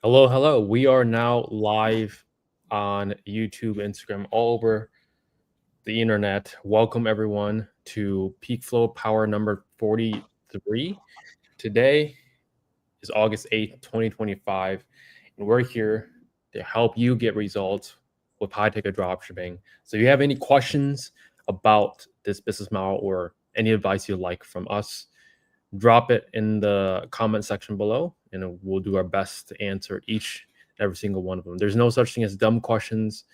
Hello. We are now live on YouTube, Instagram, all over the internet. Welcome everyone to PeakFlow Power number 43. Today is August 8th, 2025, and we're here to help you get results with high ticket dropshipping. So if you have any questions about this business model or any advice you'd like from us, drop it in the comment section below and we'll do our best to answer each and every single one of them. There's no such thing as dumb questions,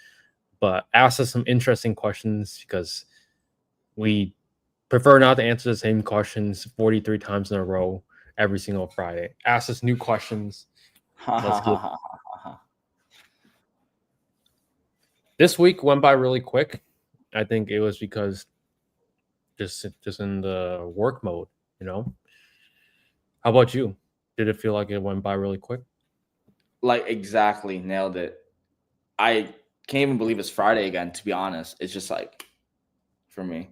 but ask us some interesting questions because we prefer not to answer the same questions 43 times in a row every single Friday. Ask us new questions. Let's get this week went by really quick. I think it was because just in the work mode, you know. How about you? Did it feel like it went by really quick? Like exactly nailed it. I can't even believe it's Friday again, to be honest. It's just like for me.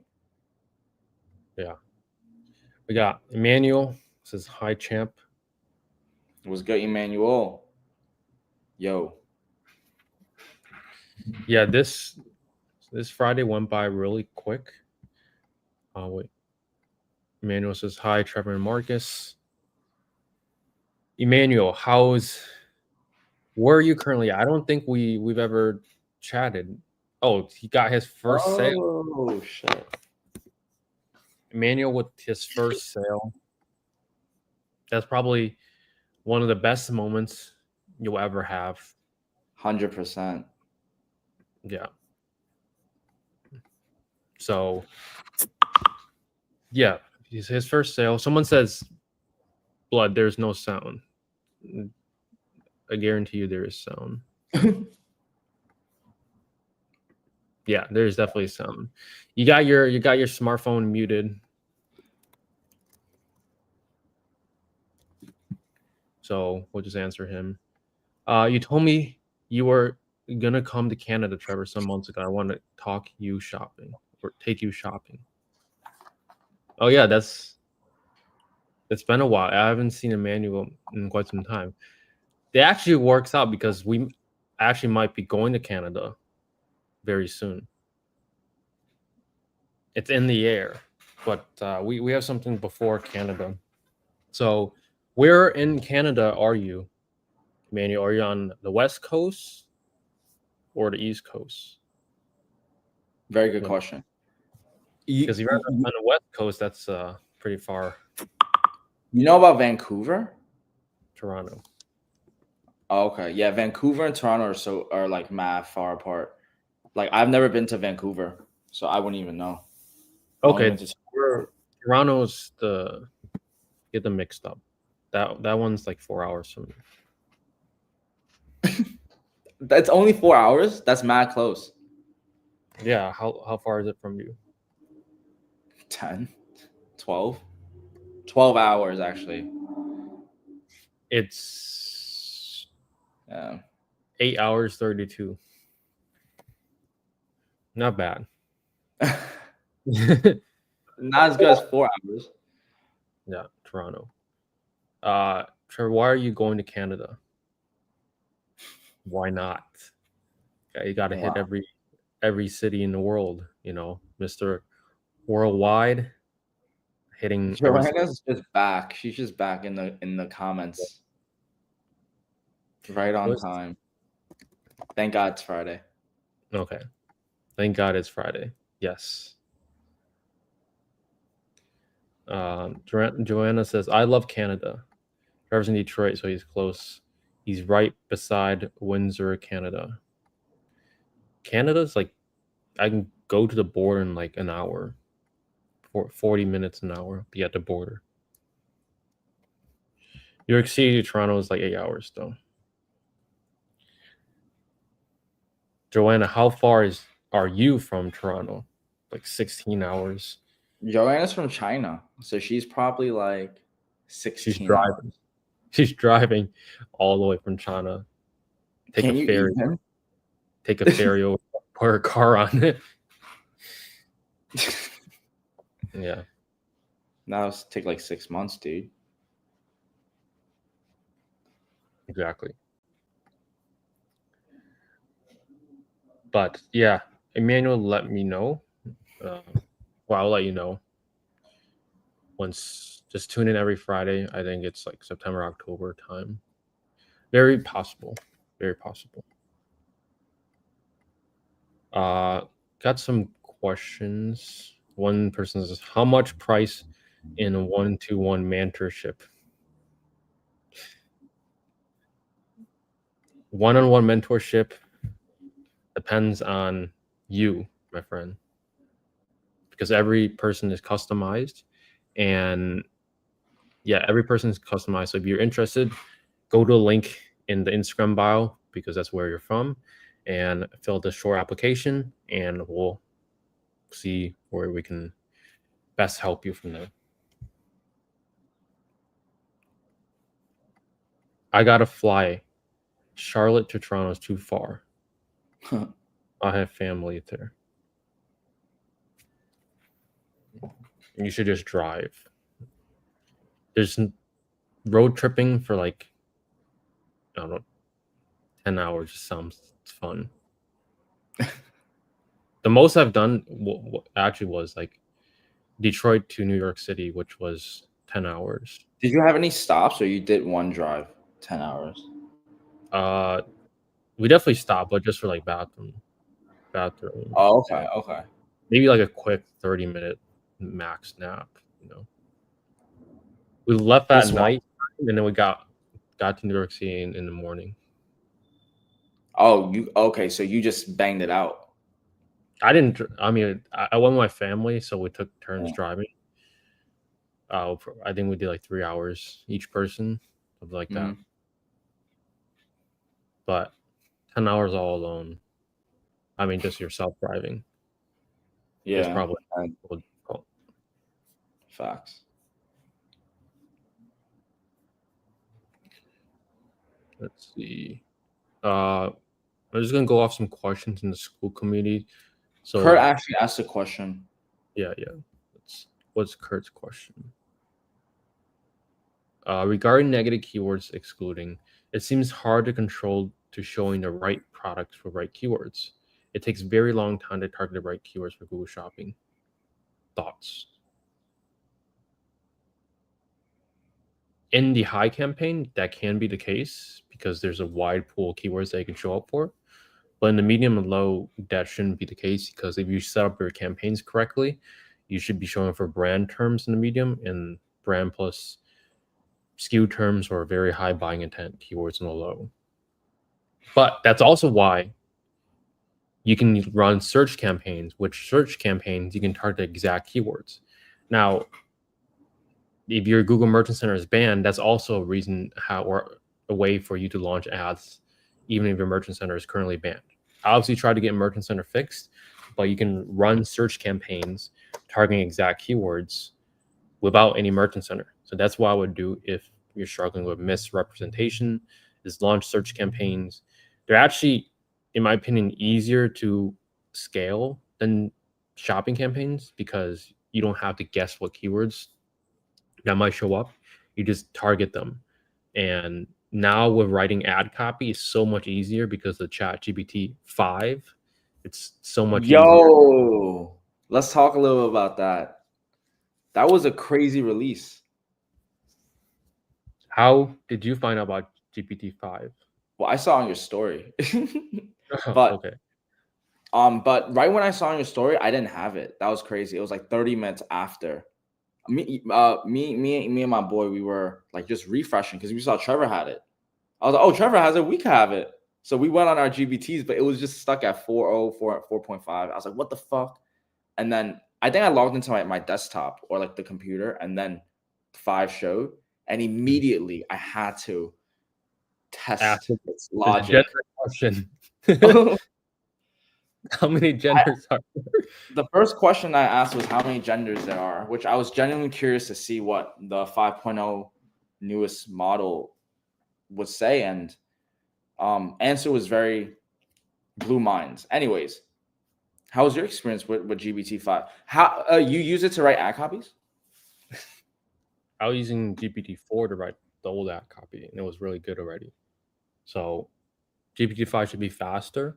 Yeah. We got Emmanuel says hi champ. It was good, Emmanuel. Yo. Yeah, this Friday went by really quick. Wait. Emmanuel says hi, Trevor and Marcus. Emmanuel, where are you currently? I don't think we've ever chatted. Oh, he got his first sale. Oh shit. Emmanuel with his first sale. That's probably one of the best moments you'll ever have. 100%. Yeah. So yeah, his first sale. Someone says blood, there's no sound. I guarantee you there is sound. Yeah, there's definitely sound. You got your smartphone muted. So we'll just answer him. You told me you were gonna come to Canada, Trevor, some months ago. I want to talk you shopping or take you shopping. Oh yeah, it's been a while. I haven't seen Emmanuel in quite some time. It actually works out because we actually might be going to Canada very soon. It's in the air, but we have something before Canada. So where in Canada are you, Emmanuel? Are you on the West Coast or the East Coast? Very good question. Because you're on the West Coast, that's pretty far. You know about Vancouver? Toronto. Oh, okay. Yeah, Vancouver and Toronto are like mad far apart. Like I've never been to Vancouver, so I wouldn't even know. I only Okay, went to Toronto's the get them mixed up. That one's like 4 hours from me. That's only 4 hours? That's mad close. Yeah, how far is it from you? 10, 12. 12 hours actually. It's Yeah. 8 hours 32. Not bad. Not as good as 4 hours. Yeah, Toronto. Trevor, why are you going to Canada? Why not? Yeah, you got to hit Wow. every city in the world. You know, Mr. Worldwide, hitting every city. Joanna's just back. She's just back in the comments. Right on time. Thank God it's Friday. Okay. Thank God it's Friday. Yes. Joanna says, I love Canada. Trevor's in Detroit, so he's close. He's right beside Windsor, Canada. Canada's like, I can go to the border in like an hour, 40 minutes an hour, be at the border. New York City to Toronto is like 8 hours, though. Joanna, how far are you from Toronto? Like 16 hours. Joanna's from China, so she's probably like 16 hours. She's driving all the way from China. Take Can a you ferry. even? Take a ferry over, put her car on it. Yeah. Now it's take like 6 months, dude. Exactly. But yeah, Emmanuel, let me know. Well, I'll let you know once. Just tune in every Friday. I think it's like September, October time. Very possible. Very possible. Got some questions. One person says, "How much price in a 1-to-1 mentorship?" One-on-one mentorship depends on you, my friend, because every person is customized, and yeah, every person is customized. So if you're interested, go to the link in the Instagram bio because that's where you're from, and fill the short application, and we'll see where we can best help you from there. I gotta fly. Charlotte to Toronto is too far. I have family there. You should just drive. There's road tripping for like, I don't know, 10 hours just sounds fun. The most I've done actually was like Detroit to New York City, which was 10 hours. Did you have any stops, or you did one drive 10 hours? We definitely stopped, but just for like bathroom. Oh, okay, okay. Maybe like a quick 30-minute max nap, We left at night, and then we got to New York City in the morning. Oh, okay, so you just banged it out. I didn't. I mean, I went with my family, so we took turns driving. I think we did like 3 hours each person, something like that. But 10 hours all alone. I mean, just yourself driving. Yeah, it's probably difficult. Facts. Let's see. I'm just gonna go off some questions in the school community. So Kurt actually asked a question. Yeah. What's Kurt's question? Regarding negative keywords excluding, it seems hard to control to showing the right products for right keywords. It takes very long time to target the right keywords for Google Shopping. Thoughts? In the high campaign, that can be the case because there's a wide pool of keywords that you can show up for. But in the medium and low, that shouldn't be the case because if you set up your campaigns correctly, you should be showing for brand terms in the medium and brand plus SKU terms or very high buying intent keywords in the low. But that's also why you can run search campaigns, which search campaigns you can target exact keywords. Now, if your Google Merchant Center is banned, that's also a reason or a way for you to launch ads, even if your Merchant Center is currently banned. I obviously try to get Merchant Center fixed, but you can run search campaigns targeting exact keywords without any Merchant Center. So that's what I would do if you're struggling with misrepresentation, is launch search campaigns. They're actually, in my opinion, easier to scale than shopping campaigns because you don't have to guess what keywords that might show up. You just target them. And now with writing ad copy is so much easier because of ChatGPT 5. It's so much easier. Let's talk a little bit about that. That was a crazy release. How did you find out about GPT-5? Well, I saw on your story. But okay. But right when I saw on your story, I didn't have it. That was crazy. It was like 30 minutes after. Me and my boy, we were like just refreshing because we saw Trevor had it. I was like, oh, Trevor has it. We can have it. So we went on our GBTs, but it was just stuck at 4.5. I was like, what the fuck? And then I think I logged into my desktop or like the computer, and then 5 showed, and immediately I had to test its logic. Question. How many genders are there? The first question I asked was how many genders there are, which I was genuinely curious to see what the 5.0 newest model would say, and answer was very blue minds. Anyways, how was your experience with GPT-5? How you use it to write ad copies? I was using GPT-4 to write the old ad copy, and it was really good already. So GPT-5 should be faster,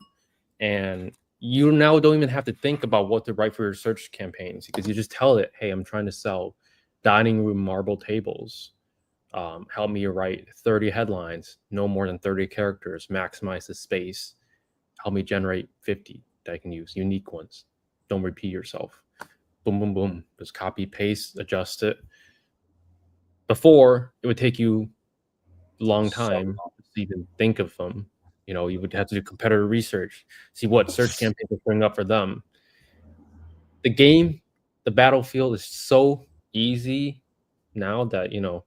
and you now don't even have to think about what to write for your search campaigns, because you just tell it, hey, I'm trying to sell dining room marble tables. Help me write 30 headlines, no more than 30 characters, maximize the space. Help me generate 50 that I can use, unique ones. Don't repeat yourself. Boom, boom, boom. Just copy, paste, adjust it. Before, it would take you a long time to even think of them. You know, you would have to do competitor research, see what search campaigns will bring up for them. The game, the battlefield is so easy now that, you know,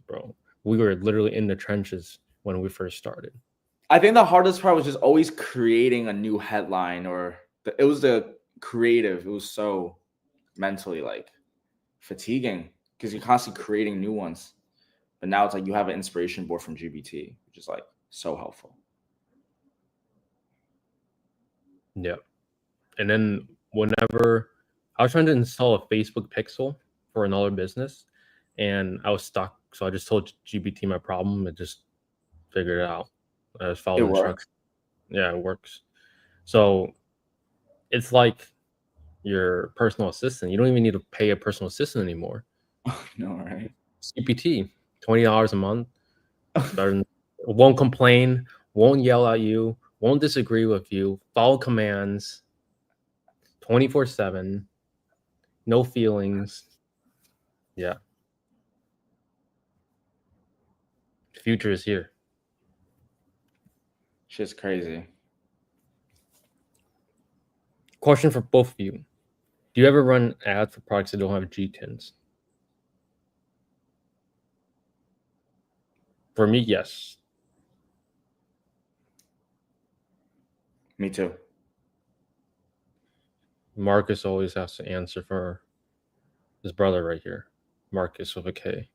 bro, we were literally in the trenches when we first started. I think the hardest part was just always creating a new headline, or it was the creative. It was so mentally like fatiguing because you're constantly creating new ones. But now it's like you have an inspiration board from GBT, which is like so helpful. Yeah. And then whenever I was trying to install a Facebook pixel for another business and I was stuck. So I just told GBT my problem. It just figured it out. I just followed It the worked. instructions. Yeah, it works. So it's like your personal assistant. You don't even need to pay a personal assistant anymore. No, right? GPT, $20 a month. Better than, won't complain, won't yell at you, won't disagree with you, follow commands 24/7, no feelings. Yeah. The future is here. Shit's crazy. Question for both of you. Do you ever run ads for products that don't have GTINs? For me, yes. Me too. Marcus always has to answer for his brother right here. Marcus with a K.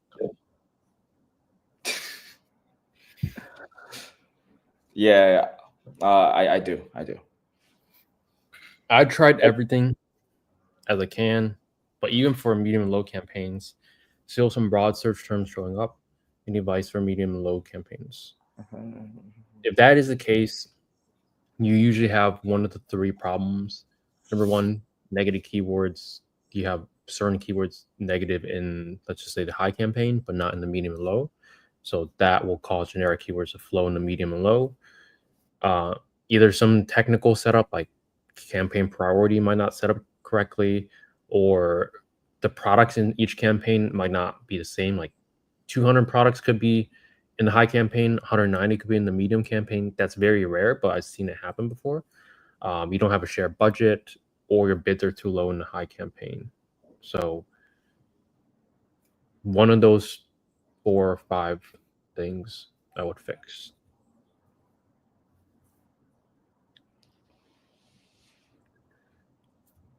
Yeah, I do. I tried everything as I can, but even for medium and low campaigns, still some broad search terms showing up. Any advice for medium and low campaigns? If that is the case, you usually have one of the three problems. Number one, negative keywords. You have certain keywords negative in, let's just say, the high campaign, but not in the medium and low. So that will cause generic keywords to flow in the medium and low. Either some technical setup, like campaign priority might not set up correctly, or the products in each campaign might not be the same. Like 200 products could be in the high campaign, 190 could be in the medium campaign. That's very rare, but I've seen it happen before. You don't have a shared budget, or your bids are too low in the high campaign. So one of those 4 or 5 things I would fix.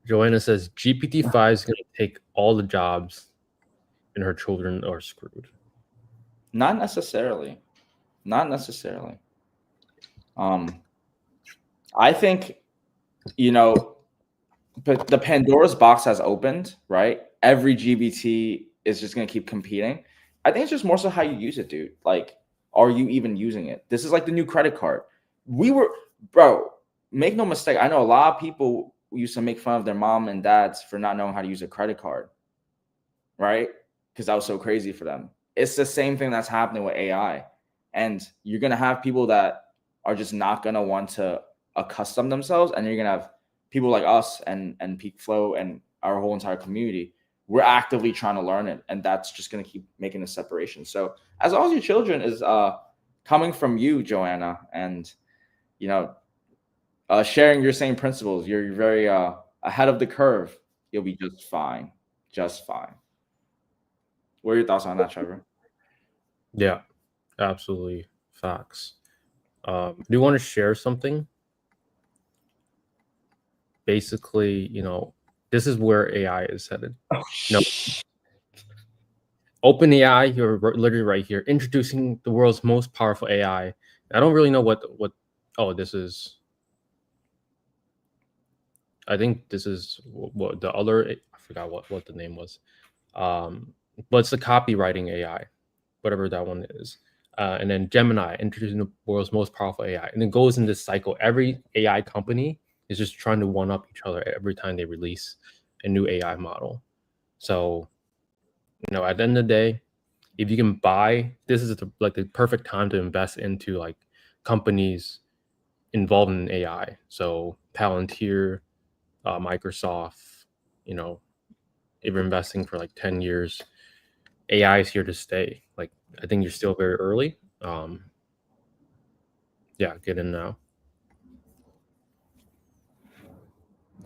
Joanna says GPT-5 is going to take all the jobs and her children are screwed. Not necessarily. I think, you know, but the Pandora's box has opened, right? Every GBT is just going to keep competing. I think it's just more so how you use it, dude. Like, are you even using it? This is like the new credit card. Bro, make no mistake. I know a lot of people used to make fun of their mom and dads for not knowing how to use a credit card, right? Because that was so crazy for them. It's the same thing that's happening with AI. And you're going to have people that are just not going to want to accustom themselves. And you're going to have people like us and PeakFlow and our whole entire community. We're actively trying to learn it. And that's just going to keep making the separation. So as long as your children is coming from you, Joanna, and, you know, sharing your same principles, you're very ahead of the curve, you'll be just fine. Just fine. What are your thoughts on that, Trevor? Yeah, absolutely. Facts. Do you want to share something? Basically, you know, this is where AI is headed. No, OpenAI, you're literally right here, introducing the world's most powerful AI. I don't really know what. Oh, this is. I think this is what the other. I forgot what the name was. But it's the copywriting AI, whatever that one is. and then Gemini, introducing the world's most powerful AI, and it goes in this cycle. Every AI company is just trying to one up each other every time they release a new AI model. So, at the end of the day, if you can buy, this is the perfect time to invest into like companies involved in AI. So Palantir, Microsoft, if you're investing for like 10 years, AI is here to stay. Like, I think you're still very early. Yeah, get in now.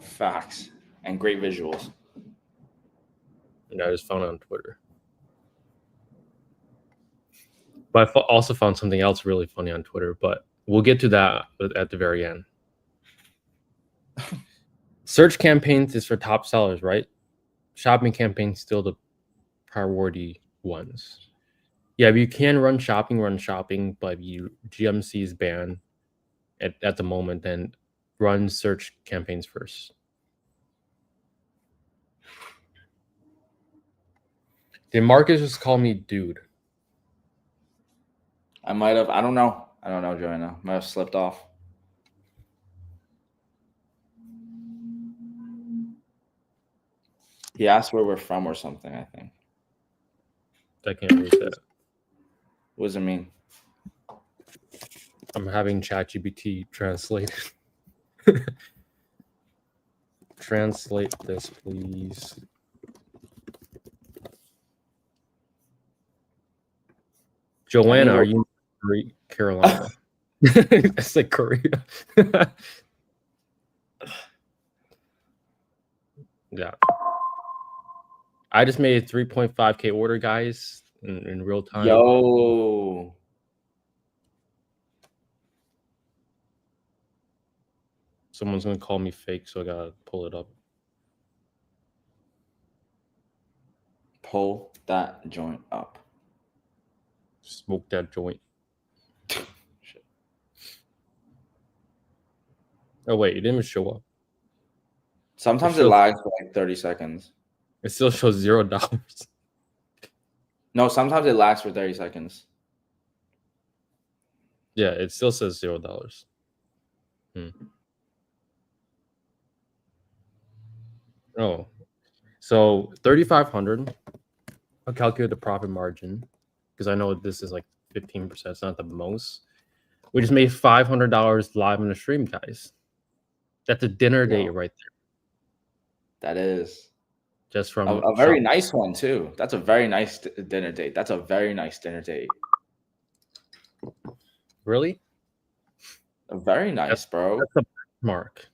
Facts and great visuals. I just found it on Twitter. But I also found something else really funny on Twitter, but we'll get to that at the very end. Search campaigns is for top sellers, right? Shopping campaigns still the priority ones. Yeah, if you can run shopping, but if GMC is banned at the moment, then run search campaigns first. Did Marcus just call me dude? I might have. I don't know, Joanna. Might have slipped off. He asked where we're from or something, I think. I can't read that. What does it mean? I'm having ChatGPT translate. Translate this, please. Joanna, are you in Carolina? I said Korea. Yeah. I just made a 3.5K order, guys, in real time. Yo. Someone's going to call me fake, so I got to pull it up. Pull that joint up. Smoke that joint. Shit. Oh, wait, it didn't even show up. Sometimes it lags for like 30 seconds. It still shows $0. No, sometimes it lags for 30 seconds. Yeah, it still says $0. Oh, so 3,500. I'll calculate the profit margin because I know this is like 15%. It's not the most. We just made $500 live in the stream, guys. That's a dinner date right there. That is just from a very nice one too. That's a very nice dinner date. That's a very nice dinner date. Really? Very nice, bro. That's the benchmark.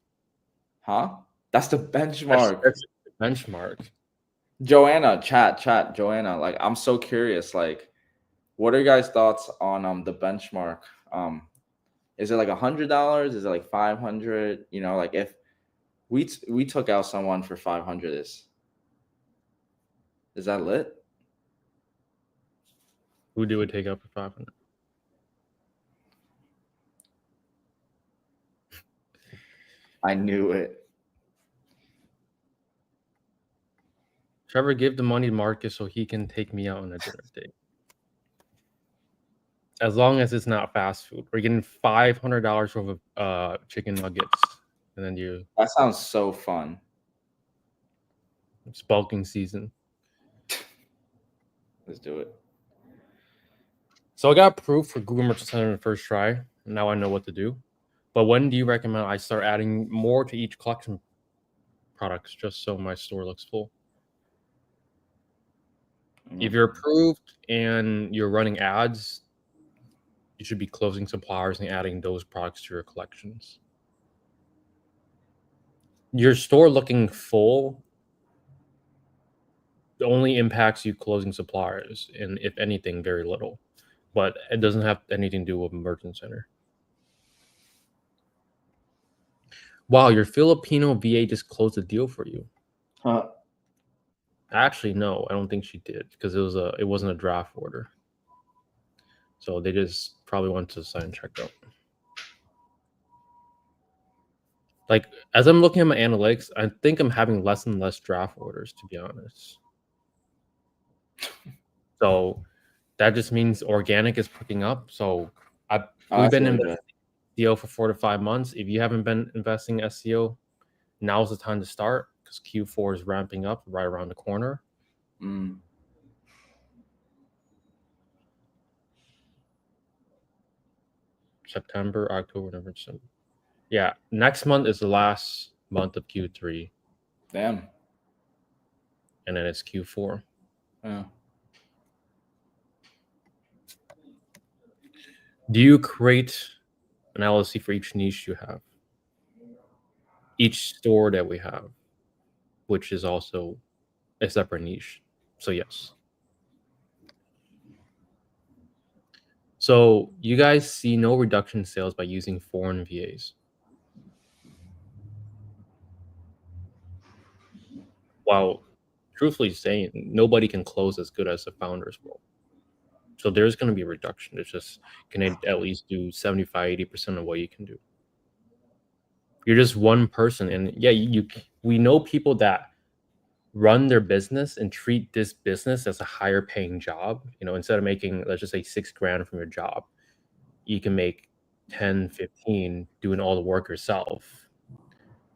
Huh? That's the benchmark. That's the benchmark. Joanna, chat, Joanna. Like, I'm so curious. Like, what are your guys' thoughts on the benchmark? Is it like $100? Is it like 500? Like if we took out someone for 500, is that lit? Who do we take out for 500? I knew it. Trevor, give the money to Marcus so he can take me out on a dinner date. As long as it's not fast food. We're getting $500 worth of chicken nuggets. And then you... That sounds so fun. It's bulking season. Let's do it. So I got approved for Google Merchant Center in the first try. Now I know what to do. But when do you recommend I start adding more to each collection products just so my store looks full? If you're approved and you're running ads, you should be closing suppliers and adding those products to your collections. Your store looking full only impacts you closing suppliers, and if anything, very little. But it doesn't have anything to do with Merchant Center. Wow, your Filipino VA just closed a deal for you. Huh. Actually, no, I don't think she did because it wasn't a draft order. So they just probably went to sign checkout. Like, as I'm looking at my analytics, I think I'm having less and less draft orders, to be honest. So that just means organic is picking up. So we've been in SEO for 4 to 5 months. If you haven't been investing in SEO, now's the time to start because Q4 is ramping up right around the corner. September, October, November, December. Yeah, next month is the last month of Q3. Damn. And then it's Q4. Yeah. Do you create an LLC for each niche you have? Each store that we have, which is also a separate niche. So yes. So you guys see no reduction in sales by using foreign VAs. While truthfully saying, nobody can close as good as the founders will. So there's going to be a reduction. It's just, can it at least do 75, 80% of what you can do? You're just one person. And yeah, we know people that run their business and treat this business as a higher paying job. You know, instead of making, let's just say $6,000 from your job, you can make 10, 15 doing all the work yourself.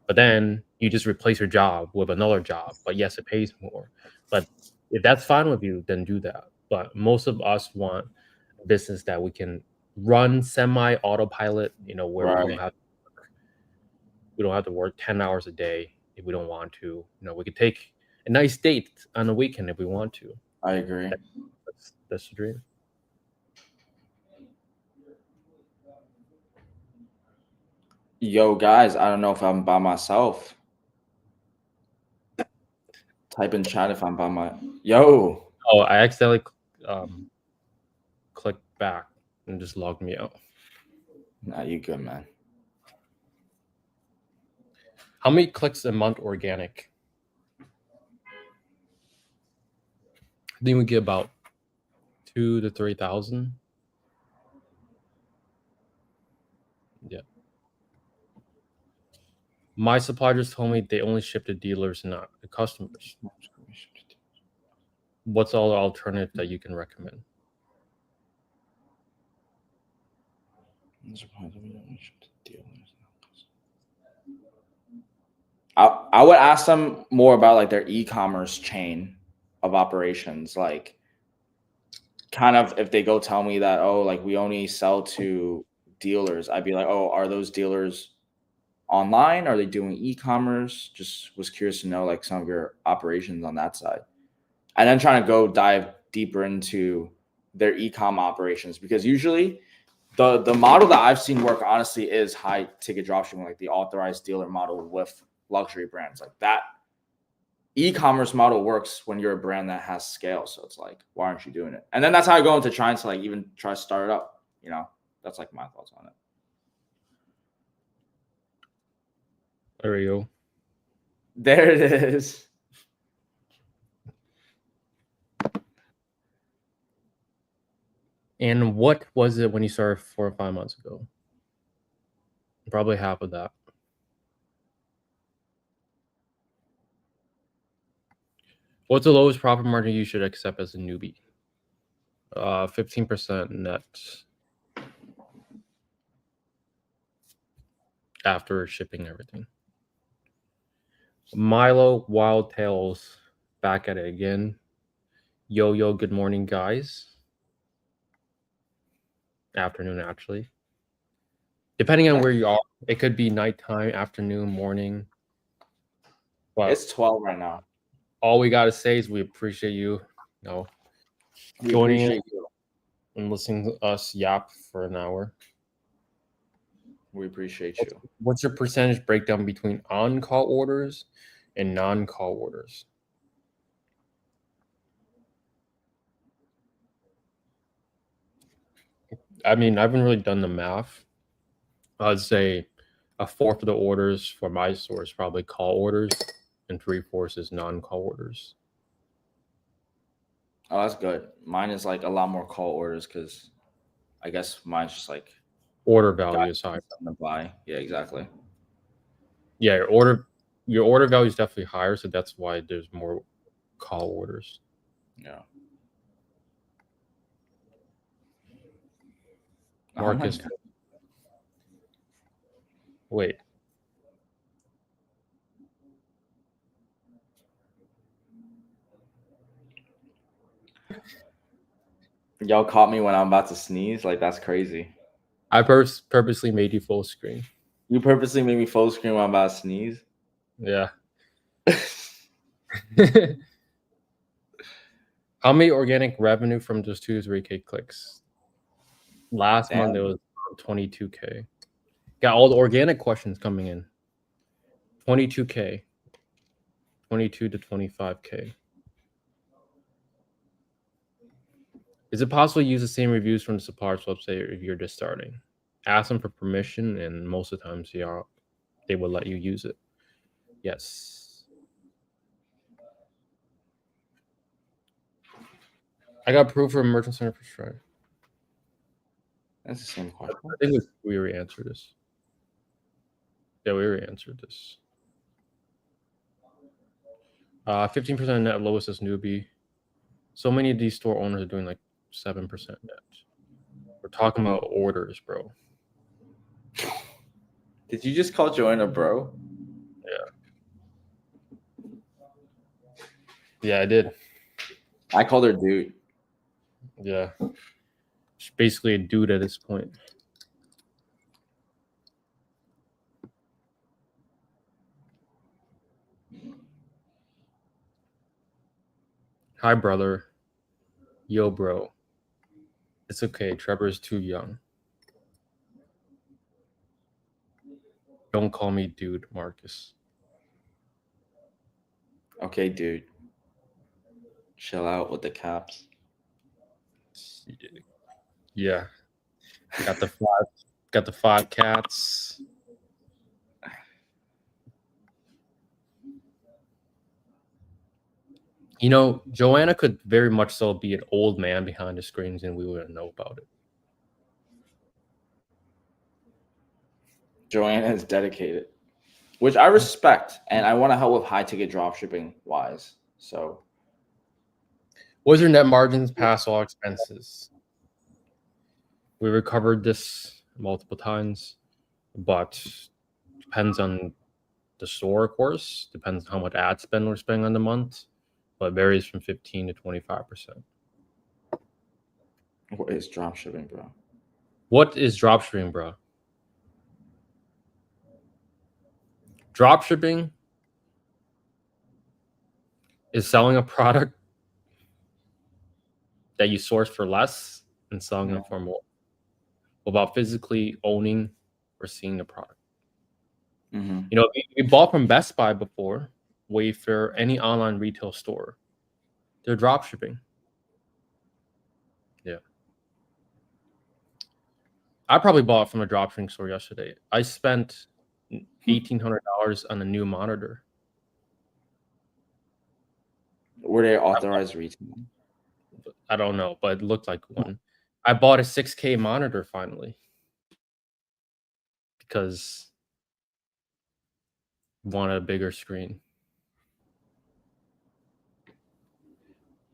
But then you just replace your job with another job. But yes, it pays more. But if that's fine with you, then do that. But most of us want a business that we can run semi autopilot, you know, where we don't have to work 10 hours a day if we don't want to. You know, we could take a nice date on the weekend if we want to. I agree. That's the dream. Yo, guys, I don't know if I'm by myself. Type in chat if I'm by my. Yo. Oh, I accidentally clicked back and just logged me out. Nah, you good, man. How many clicks a month organic? I think we get about 2,000 to 3,000. Yeah. My supplier just told me they only ship to dealers, not the customers. What's all the alternative that you can recommend? I would ask them more about like their e-commerce chain of operations, like kind of if they go tell me that, oh, like we only sell to dealers, I'd be like, oh, are those dealers online? Are they doing e-commerce? Just was curious to know like some of your operations on that side. And then trying to go dive deeper into their e-com operations, because usually the model that I've seen work honestly is high ticket dropshipping, like the authorized dealer model with luxury brands. Like that e-commerce model works when you're a brand that has scale. So it's like, why aren't you doing it? And then that's how I go into trying to like even try to start it up. You know, that's like my thoughts on it. There we go. There it is. And what was it when you started 4 or 5 months ago? Probably half of that. What's the lowest profit margin you should accept as a newbie? 15% net after shipping everything. Milo Wild Tales back at it again. Yo, good morning, guys. Afternoon, actually. Depending on where you are, it could be nighttime, afternoon, morning. But it's 12 right now. All we gotta say is we appreciate you, joining in and listening to us yap for an hour. We appreciate you. What's your percentage breakdown between on-call orders and non-call orders? I mean, I haven't really done the math. I'd say a fourth of the orders for my store is probably call orders, and 3/4 is non-call orders. Oh, that's good. Mine is like a lot more call orders because I guess mine's just like order value is high. To buy. Yeah, exactly. Yeah, your order value is definitely higher, so that's why there's more call orders. Yeah. Marcus. Oh Wait. Y'all caught me when I'm about to sneeze. Like, that's crazy. I purposely made you full screen. You purposely made me full screen when I'm about to sneeze? Yeah. How many organic revenue from just 2 to 3K clicks? Last month it was 22K. Got all the organic questions coming in. 22K. 22 to 25K. Is it possible to use the same reviews from the supplier's website if you're just starting? Ask them for permission, and most of the times they will let you use it. Yes. I got proof for merchant center for Stripe. That's the same question. I think we already answered this. Yeah, we already answered this. 15% net lowest is newbie. So many of these store owners are doing like 7% net. We're talking about orders, bro. Did you just call Joanna bro? Yeah, I did. I called her dude. Yeah. She's basically a dude at this point. Hi, brother. Yo, bro. It's okay. Trevor's too young. Don't call me dude, Marcus. Okay, dude. Chill out with the caps. Yeah. Got the five cats. You know, Joanna could very much so be an old man behind the screens and we wouldn't know about it. Joanna is dedicated, which I respect, and I want to help with high ticket dropshipping wise. So, What is your net margins past all expenses? We recovered this multiple times, but depends on the store, of course. Depends on how much ad spend we're spending on the month, but varies from 15 to 25%. what is dropshipping, bro? What is dropshipping, bro? Dropshipping is selling a product that you source for less and selling them for more without physically owning or seeing the product. Mm-hmm. You know, we bought from Best Buy before, Wayfair, any online retail store. They're dropshipping. Yeah. I probably bought from a dropshipping store yesterday. I spent $1,800 on a new monitor. Were they authorized retail? I don't know, but it looked like one. I bought a 6K monitor finally because I wanted a bigger screen.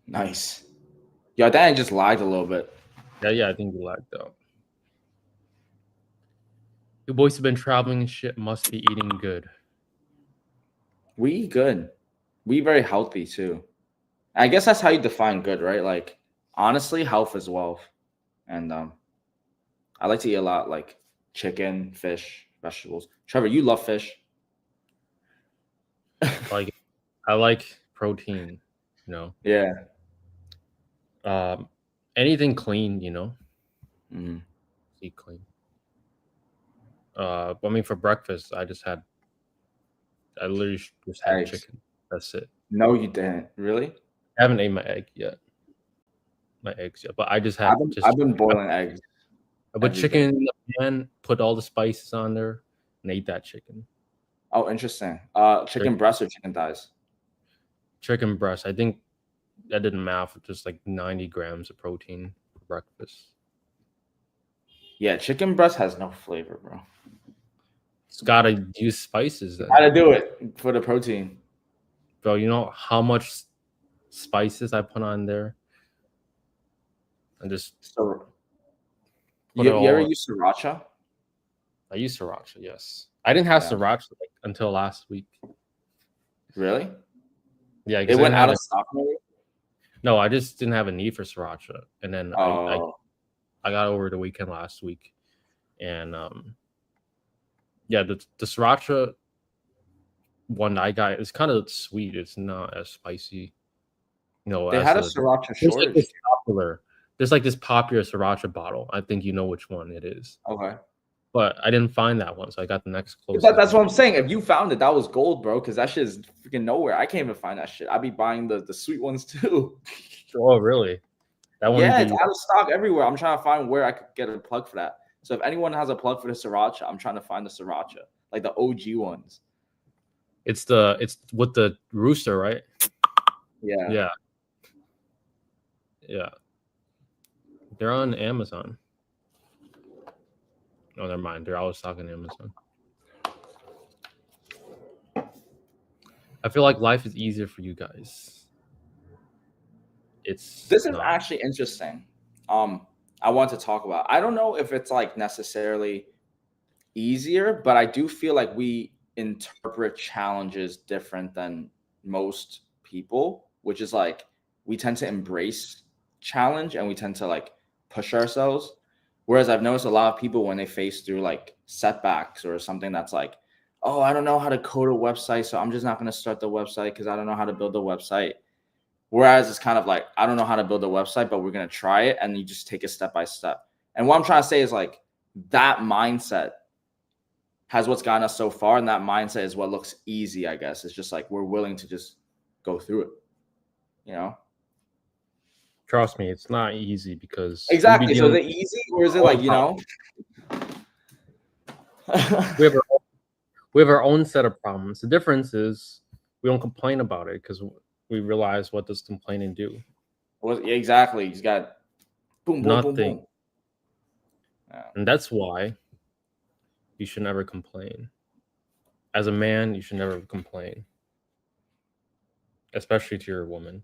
Nice. Yo, that just lagged a little bit. Yeah, I think you lagged out. You boys have been traveling and shit, must be eating good. We eat good. We eat very healthy too. I guess that's how you define good, right? Like, honestly, health is wealth. And I like to eat a lot, like chicken, fish, vegetables. Trevor, you love fish. Like, I like protein, you know. Yeah. Anything clean, you know. Mm-hmm. Eat clean. I mean, for breakfast, I literally just had Eggs. chicken. That's it. No, you didn't. Really? I haven't ate my eggs yet, but I just had I've been boiling eggs. I put chicken in the pan, put all the spices on there, and ate that chicken. Oh, interesting. Chicken breast or chicken thighs? Chicken breast. I think that didn't math. Just like 90 grams of protein for breakfast. Yeah, chicken breast has no flavor, bro. It's gotta use spices then. Gotta do it for the protein. Bro, you know how much spices I put on there? And just So Put it You ever all. use sriracha? I use sriracha. Yes, I didn't have Yeah. sriracha until last week. Really? Yeah, It because I went didn't out have of stock, maybe? no, I just didn't have a need for sriracha, and then Oh, I got over the weekend last week, and yeah, the sriracha one I got is kind of sweet. It's not as spicy, they as had a the sriracha there's like shortage. this popular there's like this popular sriracha bottle. I think you know which one it is, Okay. but I didn't find that one, so I got the next That's closest what one. I'm saying. If you found it, that was gold, bro. Because that shit is freaking nowhere. I can't even find that shit. I'd be buying the sweet ones too. Oh, really? That one Yeah, do it's you? out of stock everywhere. I'm trying to find where I could get a plug for that. So if anyone has a plug for the sriracha, I'm trying to find the sriracha, like the OG ones. It's with the rooster, right? Yeah. Yeah, yeah. They're on Amazon. Oh, never mind. They're always talking Amazon. I feel like life is easier for you guys. It's This is not. actually interesting. I want to talk about. I don't know if it's like necessarily easier, but I do feel like we interpret challenges different than most people, which is like we tend to embrace challenge and we tend to like push ourselves. Whereas I've noticed a lot of people when they face through like setbacks or something that's like, oh, I don't know how to code a website, so I'm just not going to start the website because I don't know how to build a website. Whereas it's kind of like, I don't know how to build a website, but we're going to try it. And you just take it step by step. And what I'm trying to say is like that mindset has what's gotten us so far. And that mindset is what looks easy, I guess. It's just like we're willing to just go through it, you know? Trust me, it's not easy because Exactly. So is it easy or is it like, you know? we have our, we have our own set of problems. The difference is we don't complain about it because we realize what does complaining do. Well, exactly. You just got boom, boom, boom, Nothing. boom. Yeah. And that's why you should never complain. As a man, you should never complain, especially to your woman.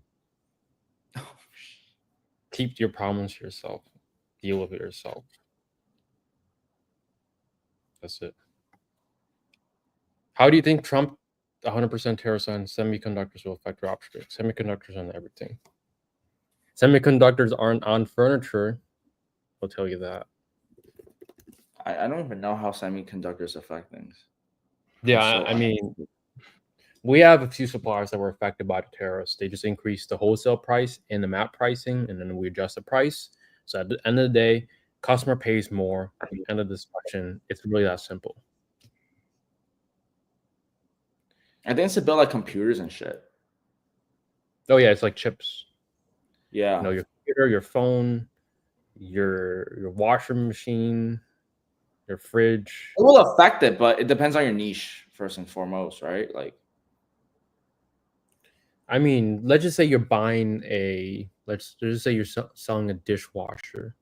Keep your problems to yourself. Deal with it yourself. That's it. How do you think Trump 100% tariffs on semiconductors will affect dropshipping? Semiconductors on everything. Semiconductors aren't on furniture. I'll tell you that. I don't even know how semiconductors affect things. Yeah, So, I mean, we have a few suppliers that were affected by the tariffs. They just increased the wholesale price and the map pricing, and then we adjust the price. So at the end of the day, customer pays more. End of discussion. It's really that simple. I think it's to build like computers and shit. Oh yeah, it's like chips. Yeah. Your computer, your phone, your washing machine, your fridge. It will affect it, but it depends on your niche first and foremost, right? Like, I mean, let's just say you're buying let's just say you're selling a dishwasher.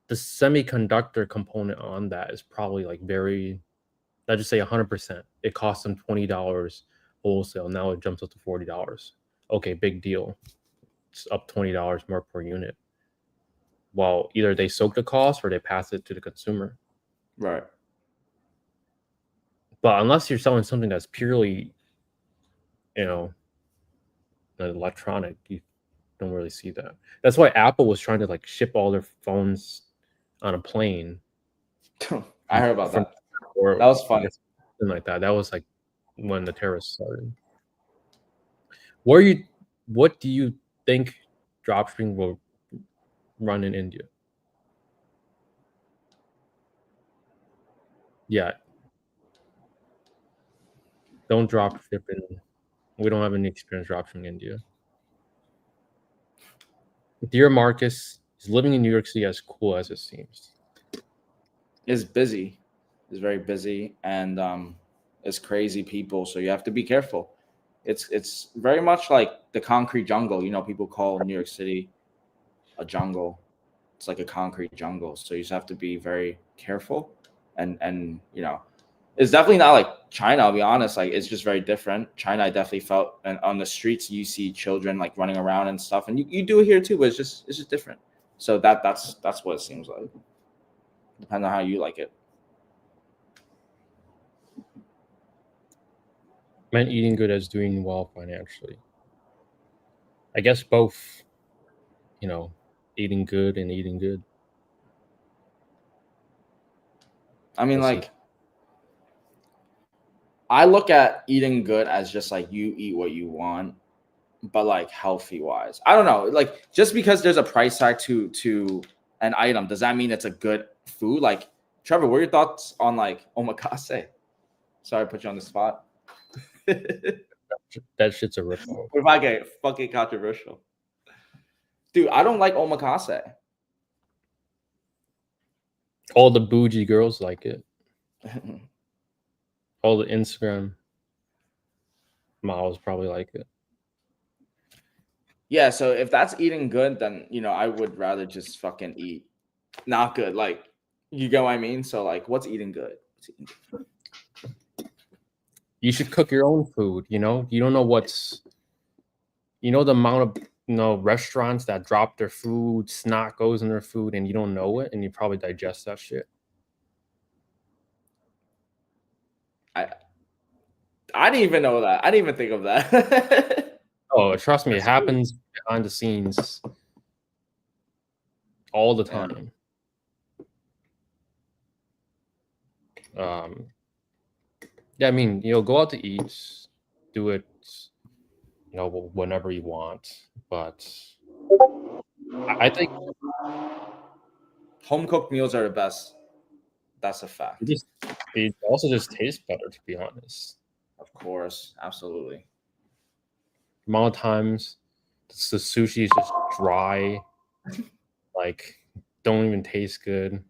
The semiconductor component on that is probably like let's just say 100%. It costs them $20 wholesale. Now it jumps up to $40. Okay, big deal. It's up $20 more per unit. Well, either they soak the cost or they pass it to the consumer. right. But unless you're selling something that's purely, electronic, you don't really see that. That's why Apple was trying to like ship all their phones on a plane. I heard about that. Or That was funny. something like that. That was like when the terrorists started. What do you think dropshipping will run in India? Yeah. Don't drop ship in. We don't have any experience dropshipping in India. Dear Marcus, is living in New York City as cool as it seems? It's busy. It's very busy, and it's crazy people. So you have to be careful. It's very much like the concrete jungle. People call New York City a jungle. It's like a concrete jungle. So you just have to be very careful, and it's definitely not like China. I'll be honest. Like it's just very different. China, I definitely felt, and on the streets you see children like running around and stuff, and you do it here too. But it's just different. So that's what it seems like. Depends on how you like it. Meant eating good as doing well financially. I guess both, you know, eating good and eating good. I mean, Let's see. like, I look at eating good as just like you eat what you want, but like healthy wise. I don't know. Like, just because there's a price tag to an item, does that mean it's a good food? Like, Trevor, what are your thoughts on like omakase? Sorry, I put you on the spot. That shit's a ripoff. If I get fucking controversial, dude, I don't like omakase. All the bougie girls like it. All the Instagram models probably like it. Yeah, so if that's eating good, then I would rather just fucking eat not good. Like, you get what I mean? So like, what's eating good? What's eating good? You should cook your own food, you don't know the amount of restaurants that drop their food, snot goes in their food, and you don't know it, and you probably digest that shit. I didn't even know that. I didn't even think of that. Oh, trust me, it happens behind the scenes all the time. Yeah, I mean, go out to eat, do it, whenever you want. But I think Home cooked meals are the best. That's a fact. it also just tastes better, to be honest. Of course, absolutely. The amount of times the sushi is just dry, like don't even taste good.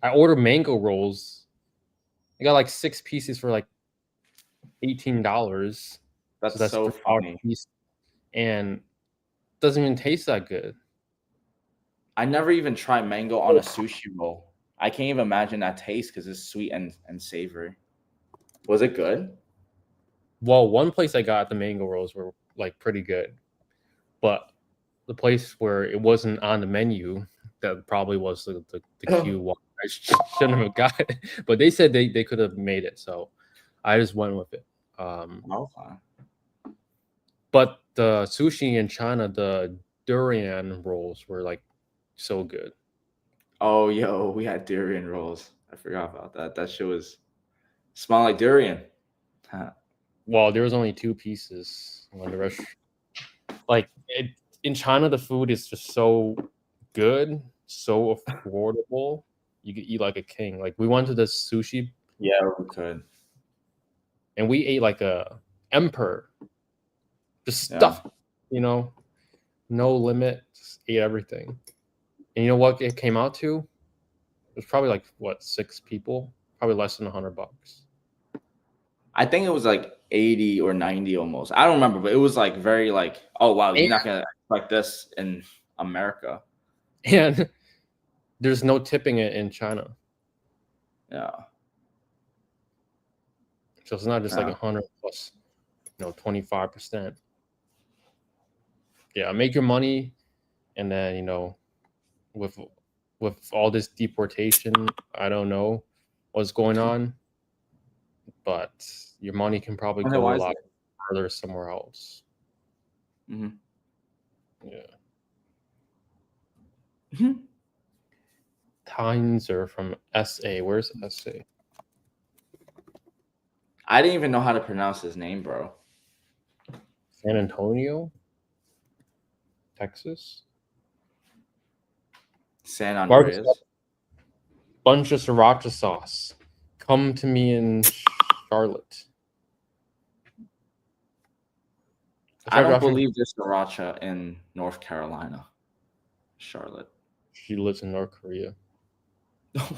I ordered mango rolls. I got like 6 pieces for like $18. That's so funny. Piece, and doesn't even taste that good. I never even tried mango on a sushi roll. I can't even imagine that taste because it's sweet and savory. Was it good? Well, one place I got the mango rolls were like pretty good, but the place where it wasn't on the menu, that probably was the queue. Why I shouldn't have got it, but they said they could have made it, so I just went with it. Okay. But the sushi in China, the durian rolls were like so good. Oh, yo, we had durian rolls. I forgot about that. That shit was smell like durian. Well, there was only 2 pieces when the rest. Like in China, the food is just so good, so affordable. You could eat like a king. Like we went to the sushi. Yeah, we could. And we ate like a emperor. Just stuff, no limit. Just ate everything. And you know what it came out to? It was probably like 6 people, probably less than $100. I think it was like 80 or 90 almost. I don't remember, but it was like very like, oh wow, you're not gonna expect this in America. And there's no tipping it in China. Yeah. So it's not just like 100 plus, 25%. Yeah, make your money, and then with all this deportation, I don't know what's going on, but your money can probably go a lot further somewhere else. Mm-hmm. Yeah. Mm-hmm. Tynes from SA. Where's SA? I didn't even know how to pronounce his name, bro. San Antonio, Texas. San Andreas. Bunch of sriracha sauce. Come to me in Charlotte. I don't believe there's sriracha in North Carolina. Charlotte. She lives in North Korea. I'm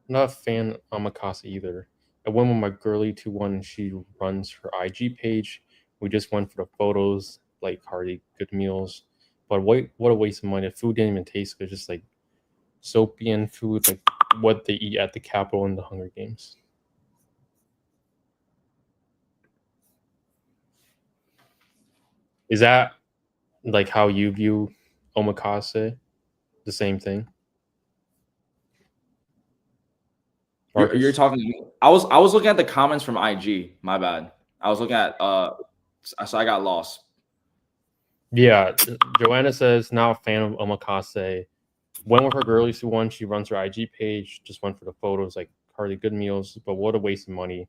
not a fan of omakase either. I went with my girly to one. She runs her IG page. We just went for the photos, like hearty good meals. But what a waste of money. The food didn't even taste good. Just like soapy and food, like what they eat at the Capitol in the Hunger Games. Is that like how you view omakase? The same thing? You're Marcus? talking to me. I was looking at the comments from IG. My bad. I was looking at so I got lost. Yeah, Joanna says now a fan of omakase. Went with her girlies who won. She runs her IG page. Just went for the photos, like hardly good meals, but what a waste of money.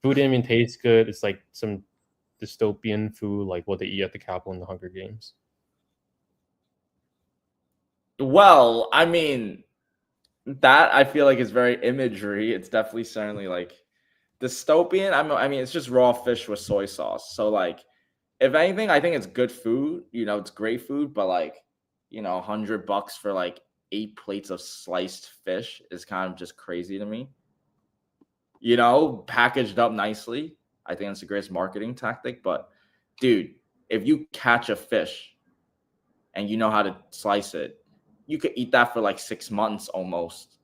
Food didn't even taste good. It's like some dystopian food, like what they eat at the Capitol in the Hunger Games. Well, I mean, that I feel like is very imagery. It's definitely certainly like dystopian. I mean, it's just raw fish with soy sauce. So like, if anything, I think it's good food. You know, it's great food, but like, $100 for like 8 plates of sliced fish is kind of just crazy to me. Packaged up nicely. I think that's the greatest marketing tactic. But dude, if you catch a fish and you know how to slice it, you could eat that for like 6 months almost.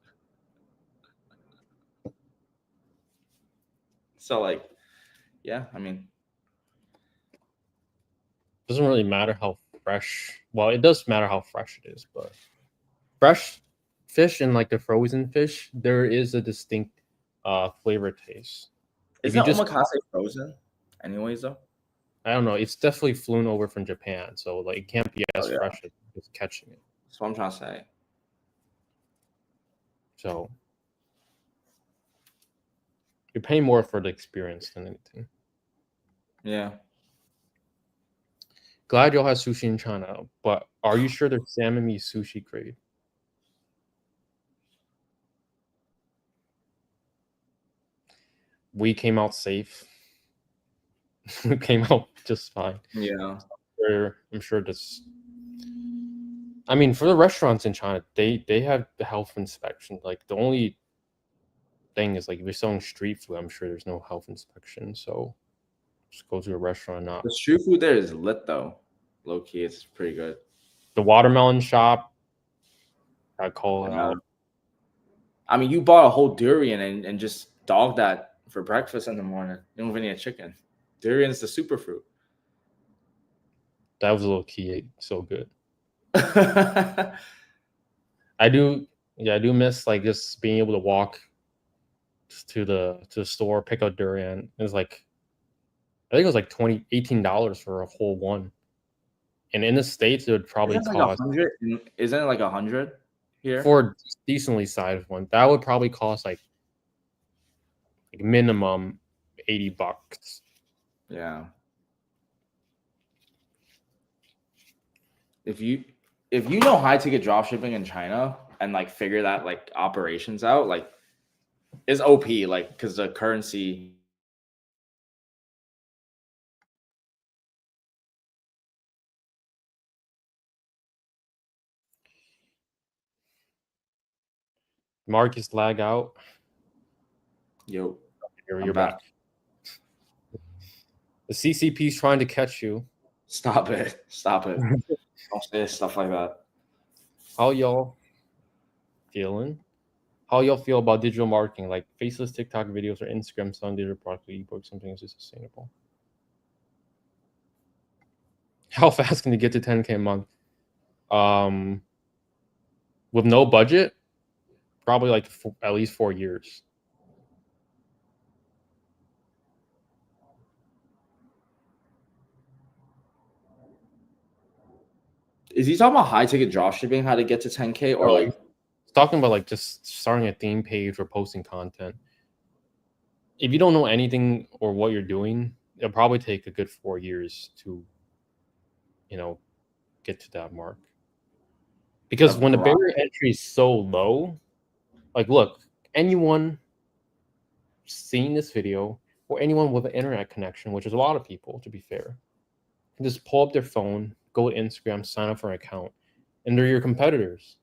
So like, yeah, I mean, Doesn't really matter how fresh. Well, it does matter how fresh it is, but fresh fish and like the frozen fish, there is a distinct flavor taste. If you isn't just, omakase frozen? Anyways, though. I don't know, it's definitely flown over from Japan, so like it can't be as Oh yeah, fresh as just catching it. that's what I'm trying to say. So you're paying more for the experience than anything. Yeah. Glad y'all have sushi in China, but are you sure there's salmon meat sushi grade? We came out safe. We came out just fine. Yeah. I'm sure this. I mean, for the restaurants in China, they have the health inspection. Like the only thing is like if you're selling street food, I'm sure there's no health inspection. So just go to a restaurant. Not The street food there is lit though. Low key, it's pretty good. the watermelon shop. I call it Yeah. out. I mean, you bought a whole durian and just dogged that for breakfast in the morning. You don't even need a chicken. Durian's the superfruit. That was a little key. So good. Yeah, I do. Yeah, I do miss like just being able to walk to the store, pick up durian. It was like I think it was like $18 for a whole one. And in the States, it would probably isn't it like cost 100? Isn't it like 100 here? for a decently sized one. That would probably cost like minimum $80. Yeah. If you know high ticket drop shipping in China and like figure that like operations out, like it's OP, like because the currency. Marcus lag out. Yo, You're I'm back. back. The CCP is trying to catch you. Stop it. Stop it. Don't say stuff like that. How y'all feeling? How y'all feel about digital marketing, like faceless TikTok videos or Instagram selling digital product or ebook? Something is sustainable. How fast can you get to 10K a month? With no budget, probably like at least 4 years. Is he talking about high ticket drop shipping, how to get to 10K or like Talking about like just starting a theme page or posting content. If you don't know anything or what you're doing, it'll probably take a good 4 years to, get to that mark. Because when the barrier entry is so low, like look, anyone seeing this video or anyone with an internet connection, which is a lot of people, to be fair, can just pull up their phone, go to Instagram, sign up for an account, and they're your competitors.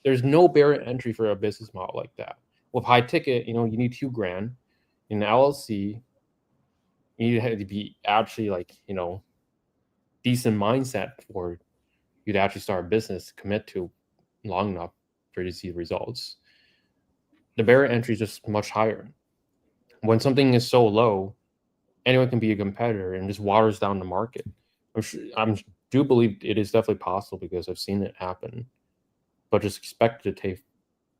There's no barrier entry for a business model like that. With high ticket, you need $2,000 in the LLC. You need to be actually like, decent mindset for you to actually start a business, commit to long enough for you to see results. The barrier entry is just much higher. When something is so low, anyone can be a competitor and just waters down the market. I do believe it is definitely possible because I've seen it happen, but just expect it to take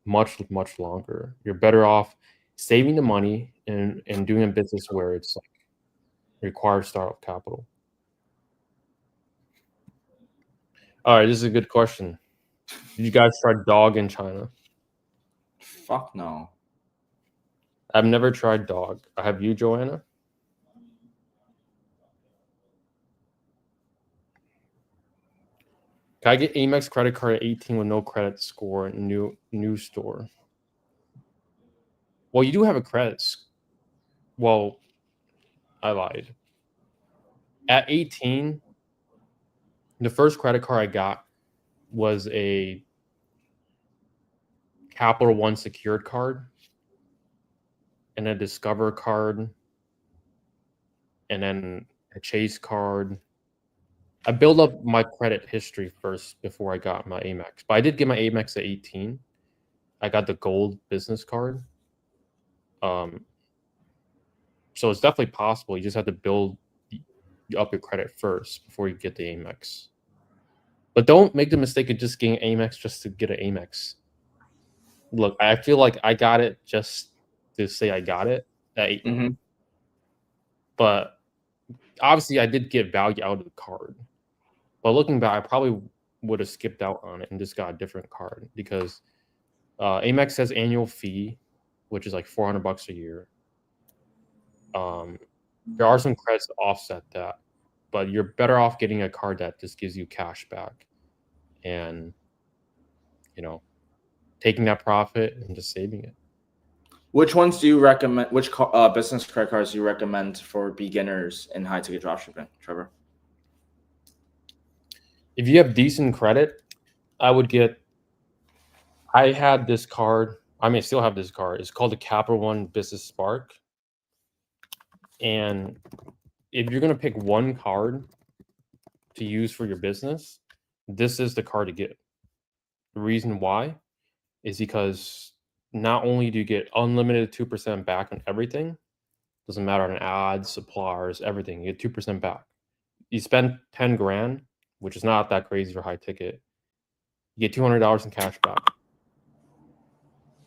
much longer. You're better off saving the money and doing a business where it's like requires startup capital. All right, this is a good question. Did you guys try dog in China? Fuck no. I've never tried dog. Have you, Joanna? Can I get Amex credit card at 18 with no credit score in new store? Well, you do have a credit. Well, I lied. At 18, the first credit card I got was a Capital One secured card and a Discover card and then a Chase card. I built up my credit history first before I got my Amex. But I did get my Amex at 18. I got the gold business card. So it's definitely possible. You just have to build up your credit first before you get the Amex. But don't make the mistake of just getting Amex just to get an Amex. Look, I feel like I got it just to say I got it. Mm-hmm. But obviously, I did get value out of the card. But looking back, I probably would have skipped out on it and just got a different card because Amex has annual fee, which is like $400 a year. There are some credits to offset that, but you're better off getting a card that just gives you cash back and, taking that profit and just saving it. Which ones do you recommend? Which business credit cards do you recommend for beginners in high ticket dropshipping, Trevor? If you have decent credit, I had this card. I mean, I still have this card. It's called the Capital One Business Spark. And if you're going to pick one card to use for your business, this is the card to get. The reason why is because not only do you get unlimited 2% back on everything, doesn't matter on ads, suppliers, everything, you get 2% back. You spend 10 grand, which is not that crazy for high ticket, you get $200 in cash back.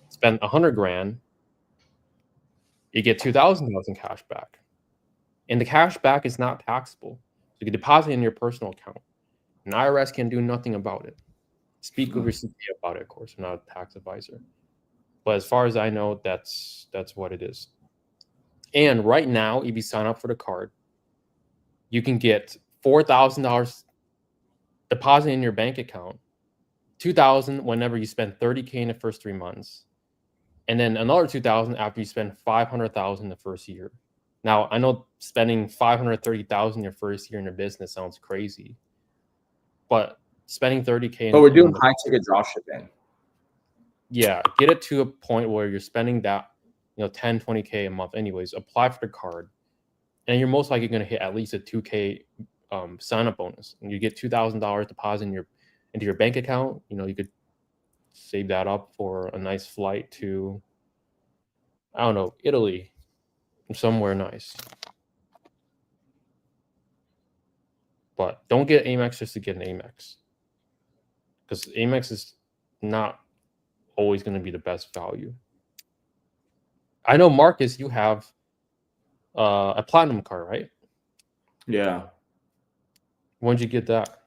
Spend 100 grand, you get $2,000 in cash back. And the cash back is not taxable. So you can deposit in your personal account. And IRS can do nothing about it. Speak with your CPA about it, of course. I'm not a tax advisor. But as far as I know, that's what it is. And right now, if you sign up for the card, you can get $4,000 deposit in your bank account, $2,000 whenever you spend $30K in the first 3 months, and then another $2,000 after you spend $500,000 the first year. Now, I know spending $530,000 your first year in your business sounds crazy, but spending $30K. But we're doing high ticket dropshipping. Yeah, get it to a point where you're spending that, 10, 20K a month anyways. Apply for the card, and you're most likely going to hit at least a 2K sign up bonus, and you get $2,000 deposit into your bank account. You could save that up for a nice flight to, I don't know, Italy, somewhere nice. But don't get Amex just to get an Amex, because Amex is not always going to be the best value. I know, Marcus, you have a platinum card, right? Yeah. When did you get that?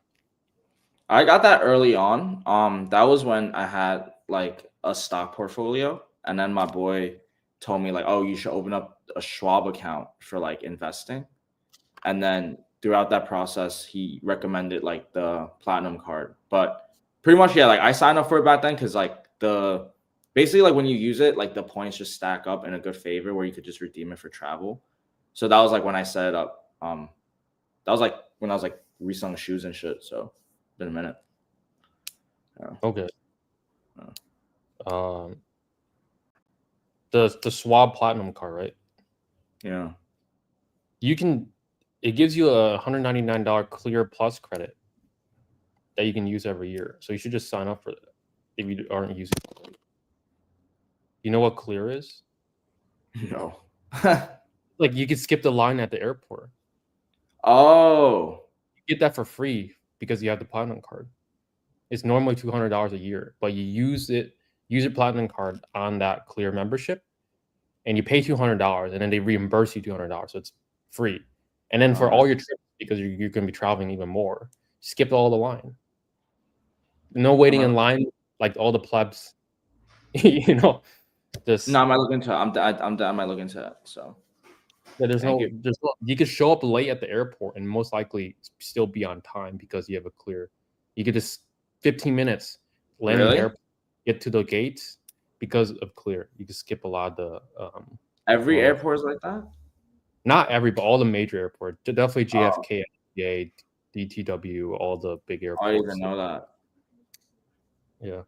I got that early on. That was when I had like a stock portfolio, and then my boy told me like, oh, you should open up a Schwab account for like investing. And then throughout that process, he recommended like the platinum card. But pretty much, yeah, like I signed up for it back then because like basically like when you use it, like the points just stack up in a good favor where you could just redeem it for travel. So that was like when I set it up. That was like when I was like reselling shoes and shit. So been a minute. Yeah. Okay. The Schwab Platinum card, right? Yeah. It gives you a $199 Clear Plus credit that you can use every year. So you should just sign up for that if you aren't using it. You know what Clear is? No. Like you could skip the line at the airport. Oh. get that for free because you have the platinum card. It's normally $200 a year, but you use your platinum card on that Clear membership, and you pay $200, and then they reimburse you $200, so it's free. And then for all your trips, because you're going to be traveling even more, skip all the line. No waiting in line like all the plebs. You know, just no. I might look into it. I might look into it. So yeah, you could show up late at the airport and most likely still be on time because you have a Clear. You could just 15 minutes land in the airport, get to the gates because of Clear. You could skip a lot of the every airport is like that. Not every, but all the major airports. Definitely JFK, FBA, DTW, all the big airports. I didn't even know that. Yeah.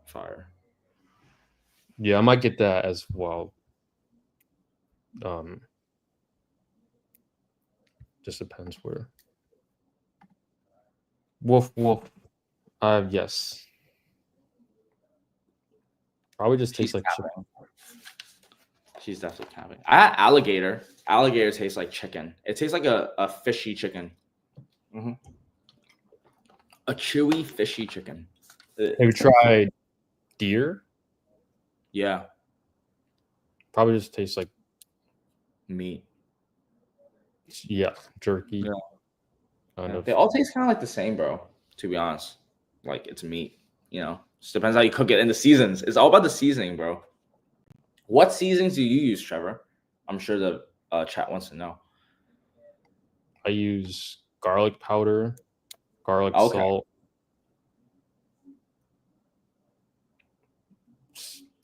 Fire. Yeah, I might get that as well. Just depends where. Wolf. Yes. Probably just tastes like chicken. She's definitely capping. I had alligator. Alligator tastes like chicken. It tastes like a fishy chicken. Mm-hmm. A chewy, fishy chicken. Have you tried deer? Yeah. Probably just tastes like meat. Yeah, jerky. Yeah. Kind of. They all taste kind of like the same, bro. To be honest, like it's meat. You know, just depends how you cook it. And the seasons. It's all about the seasoning, bro. What seasonings do you use, Trevor? I'm sure the chat wants to know. I use garlic powder, garlic salt.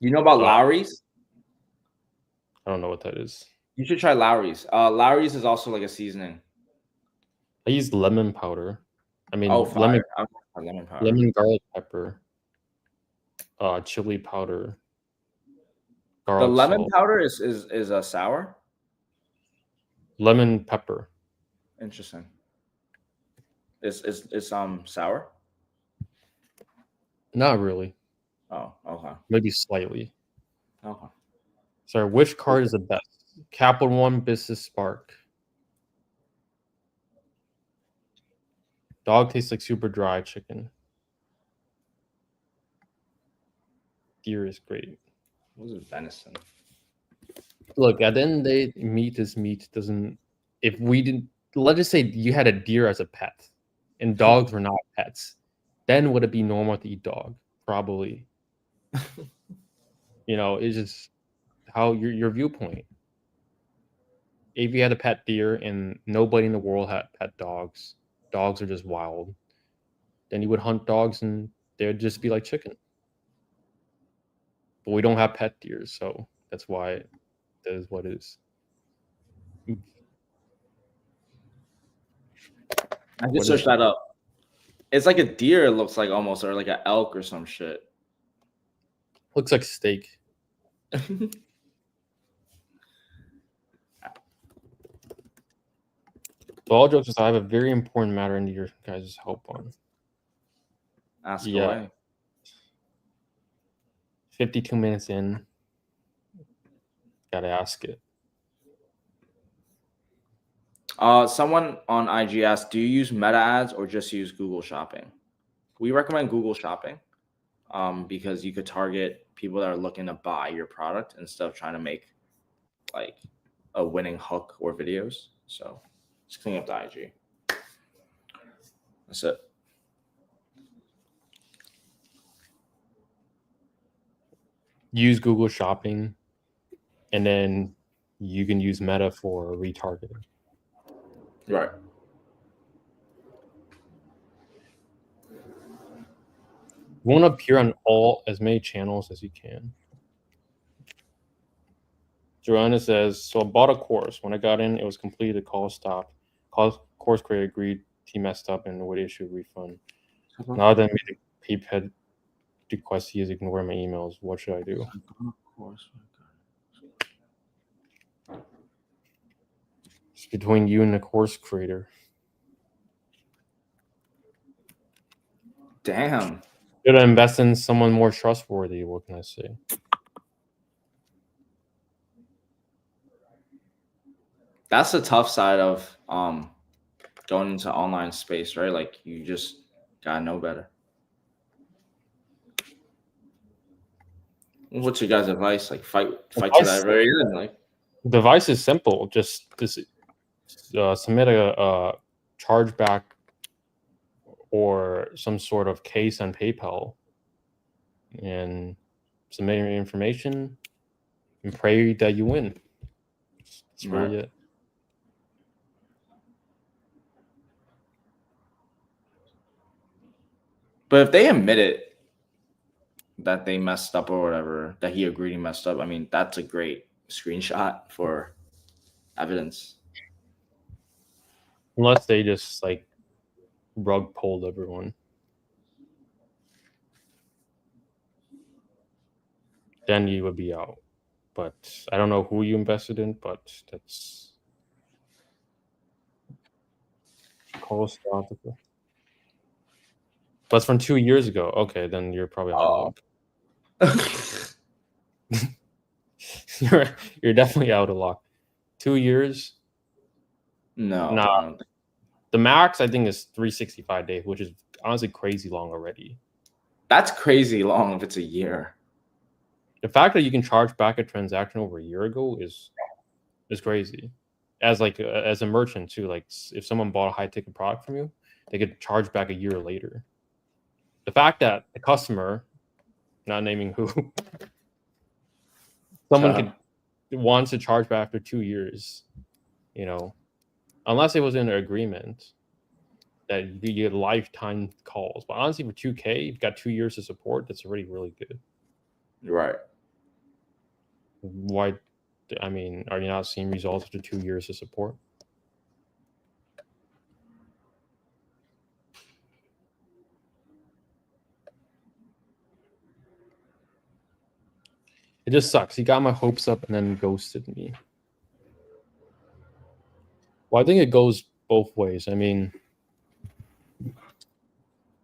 You know about Lowry's? I don't know what that is. You should try Lowry's. Lowry's is also like a seasoning. I use lemon powder. I mean, lemon powder. Lemon garlic pepper. Chili powder. The lemon powder is a sour. Lemon pepper. Interesting. Is sour? Not really. Oh, okay. Maybe slightly. Okay. Sorry, which card is the best? Capital One Business Spark. Dog tastes like super dry chicken. Deer is great. What is venison? Look, at the end of the day, meat is meat. Doesn't if we didn't let's just say you had a deer as a pet and dogs were not pets, then would it be normal to eat dog? Probably. You know, it's just how your viewpoint. If you had a pet deer and nobody in the world had pet dogs are just wild, then you would hunt dogs and they would just be like chicken. But we don't have pet deer, so that's why that is what it is. I just searched that up. It's like a deer, it looks like almost, or like an elk or some shit. Looks like steak. So all jokes aside, I have a very important matter I need your guys' help on. Ask away. 52 minutes in. Gotta ask it. Someone on IG asked, do you use Meta ads or just use Google Shopping? We recommend Google Shopping because you could target people that are looking to buy your product instead of trying to make like a winning hook or videos. So just clean up the IG. That's it. Use Google Shopping, and then you can use Meta for retargeting. Right. You want to appear on as many channels as you can. Joanna says, so I bought a course. When I got in, it was completed. The call stopped. Course creator agreed he messed up and would issue a refund. Now that I made the PayPal request, he is ignoring my emails. What should I do? It's between you and the course creator. Damn. Should I invest in someone more trustworthy? What can I say? That's the tough side of going into online space, right? Like you just gotta know better. What's your guys' advice? Like fight to that very end. Like the device is simple. Just submit a chargeback or some sort of case on PayPal and submit your information and pray that you win. That's really it. But if they admit it that they messed up or whatever, that he agreed he messed up, I mean, that's a great screenshot for evidence. Unless they just like rug pulled everyone. Then you would be out. But I don't know who you invested in, but that's catastrophic. That's from 2 years ago. Okay, then you're probably out of luck. You're definitely out of luck. 2 years? No. Nah. The max I think is 365 days, which is honestly crazy long already. That's crazy long if it's a year. The fact that you can charge back a transaction over a year ago is crazy. As a merchant too, like if someone bought a high ticket product from you, they could charge back a year later. The fact that the customer, not naming who, someone wants to charge back after 2 years, unless it was in an agreement that you get lifetime calls. But honestly, for 2K, you've got 2 years of support. That's already really good. Right. Why? I mean, are you not seeing results after 2 years of support? It just sucks. He got my hopes up and then ghosted me. Well, I think it goes both ways. I mean,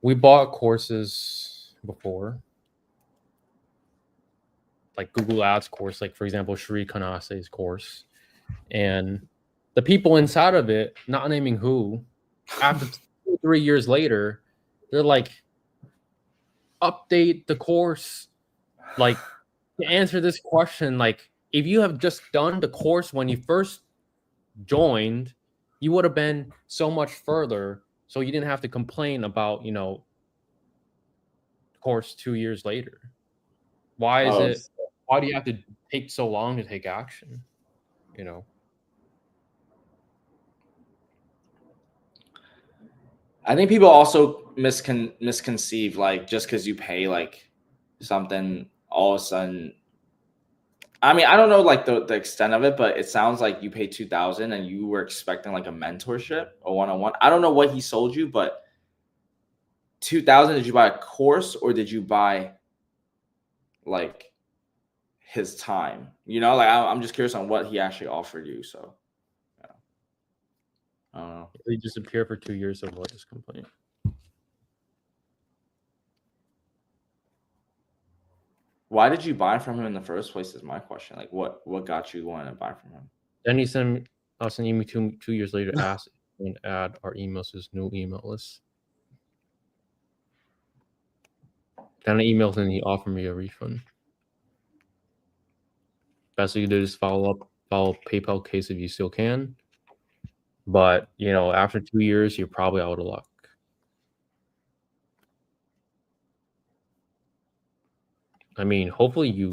we bought courses before, like Google Ads course, like for example, Shri Kanase's course, and the people inside of it, not naming who, after 2 or 3 years later, they're like, update the course, like to answer this question. Like, if you have just done the course when you first joined, you would have been so much further, so you didn't have to complain about the course 2 years later. Why do you have to take so long to take action? I think people also misconceive, like, just because you pay like something, all of a sudden. I mean, I don't know like the extent of it, but it sounds like you paid 2,000 and you were expecting like a mentorship or one-on-one. I don't know what he sold you, but 2,000, did you buy a course or did you buy like his time? Like I'm just curious on what he actually offered you. So yeah. I don't know. He disappeared for 2 years of what this complaint. Why did you buy from him in the first place is my question. Like what got you wanting to buy from him? Then he sent us an email 2 years later, asked and add our emails to his new email list. Then I emailed him and he offered me a refund. Best you do is follow PayPal case if you still can. But after 2 years, you're probably out of luck. I mean, hopefully you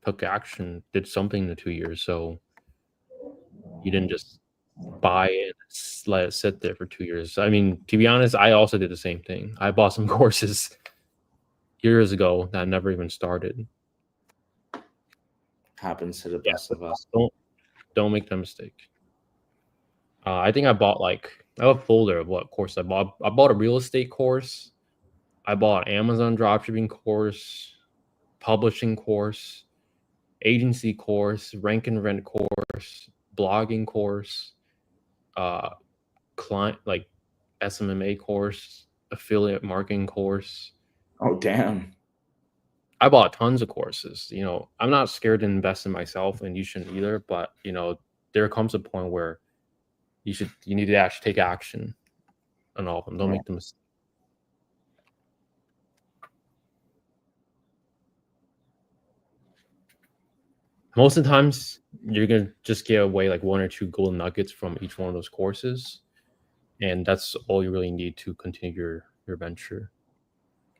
took action, did something in the 2 years, so you didn't just buy it, let it sit there for 2 years. I mean, to be honest, I also did the same thing. I bought some courses years ago that never even started. Happens to the best of us. Don't make that mistake. I think I bought I have a folder of what course I bought. I bought a real estate course. I bought Amazon dropshipping course, publishing course, agency course, rank and rent course, blogging course, client SMMA course, affiliate marketing course. Oh damn. I bought tons of courses. I'm not scared to invest in myself, and you shouldn't either, but there comes a point where you need to actually take action on all of them. Don't make the mistake. Most of the times, you're gonna just get away like 1 or 2 golden nuggets from each one of those courses, and that's all you really need to continue your venture.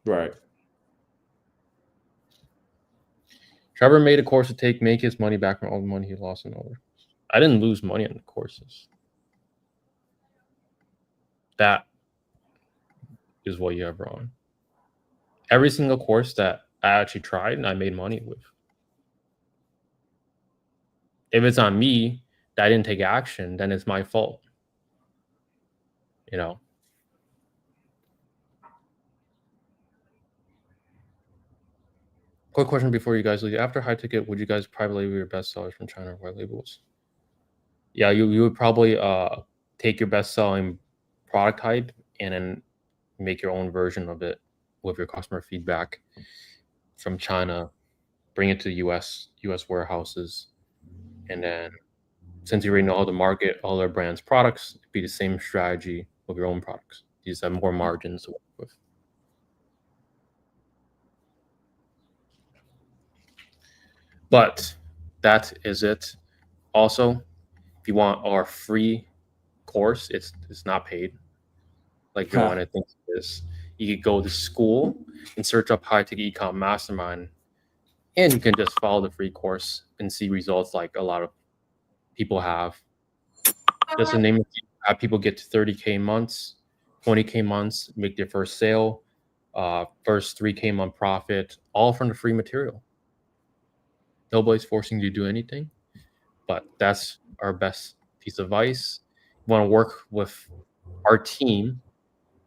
Right. Trevor made a course to make his money back from all the money he lost in other. I didn't lose money on the courses. That is what you have wrong. Every single course that I actually tried and I made money with. If it's on me that I didn't take action, then it's my fault. You know. Quick question before you guys leave. After high ticket, would you guys private label your best sellers from China or white labels? Yeah, you would probably take your best selling product type and then make your own version of it with your customer feedback from China, bring it to US warehouses, and then since you already know how to market all their brands' products, it'd be the same strategy with your own products. These have more margins to work with. But that is it. Also, if you want our free course, it's not paid like Joanna thinks it is. You could go to school and search up High Ticket Ecom Mastermind, and you can just follow the free course and see results like a lot of people have. Just to name a few, have people get to 30K months, 20K months, make their first sale, first 3K month profit, all from the free material. Nobody's forcing you to do anything, but that's our best piece of advice. You want to work with our team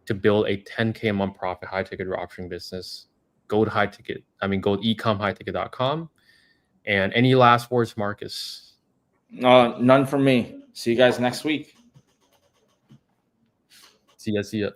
to build a 10K a month profit high ticket dropshipping business. Go to ecomhighticket.com. And any last words, Marcus? None from me. See you guys next week. See ya.